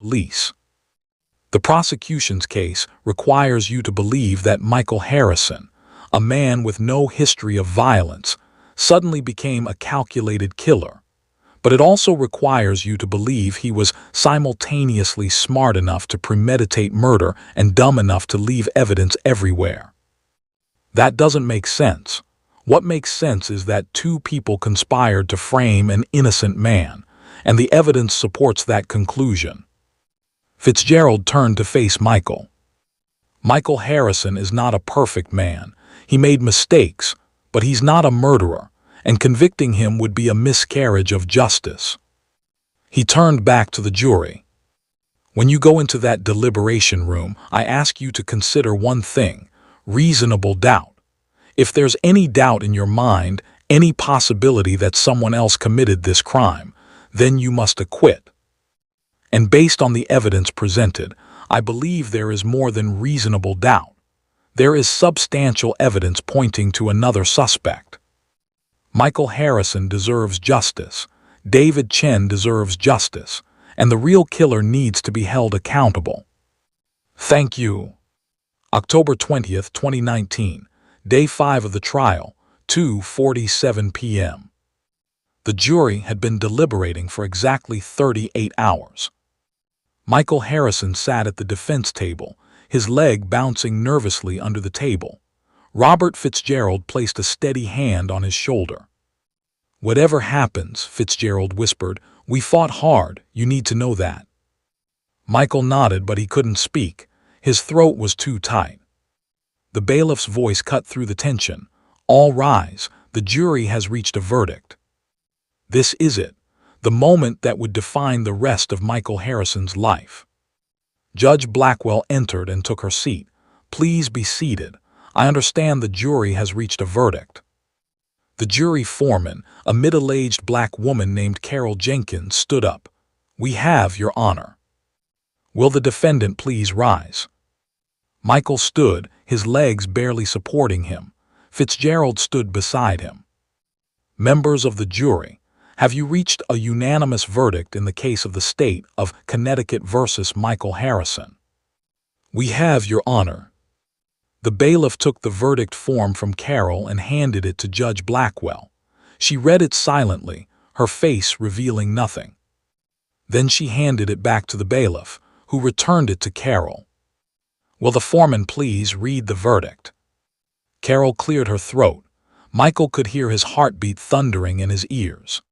Police. The prosecution's case requires you to believe that Michael Harrison, a man with no history of violence, suddenly became a calculated killer. But it also requires you to believe he was simultaneously smart enough to premeditate murder and dumb enough to leave evidence everywhere. That doesn't make sense. What makes sense is that two people conspired to frame an innocent man, and the evidence supports that conclusion. Fitzgerald turned to face Michael. Michael Harrison is not a perfect man. He made mistakes, but he's not a murderer, and convicting him would be a miscarriage of justice. He turned back to the jury. When you go into that deliberation room, I ask you to consider one thing: reasonable doubt. If there's any doubt in your mind, any possibility that someone else committed this crime, then you must acquit. And based on the evidence presented, I believe there is more than reasonable doubt. There is substantial evidence pointing to another suspect. Michael Harrison deserves justice, David Chen deserves justice, and the real killer needs to be held accountable. Thank you. October 20th, 2019, Day 5 of the trial, 2:47 p.m. The jury had been deliberating for exactly 38 hours. Michael Harrison sat at the defense table, his leg bouncing nervously under the table. Robert Fitzgerald placed a steady hand on his shoulder. "Whatever happens," Fitzgerald whispered, "we fought hard, you need to know that." Michael nodded, but he couldn't speak. His throat was too tight. The bailiff's voice cut through the tension. "All rise, the jury has reached a verdict. This is it, the moment that would define the rest of Michael Harrison's life." Judge Blackwell entered and took her seat. "Please be seated. I understand the jury has reached a verdict." The jury foreman, a middle-aged black woman named Carol Jenkins, stood up. "We have, Your Honor." "Will the defendant please rise?" Michael stood, his legs barely supporting him. Fitzgerald stood beside him. "Members of the jury, have you reached a unanimous verdict in the case of the state of Connecticut versus Michael Harrison?" "We have, Your Honor." The bailiff took the verdict form from Carol and handed it to Judge Blackwell. She read it silently, her face revealing nothing. Then she handed it back to the bailiff, who returned it to Carol. "Will the foreman please read the verdict?" Carol cleared her throat. Michael could hear his heartbeat thundering in his ears.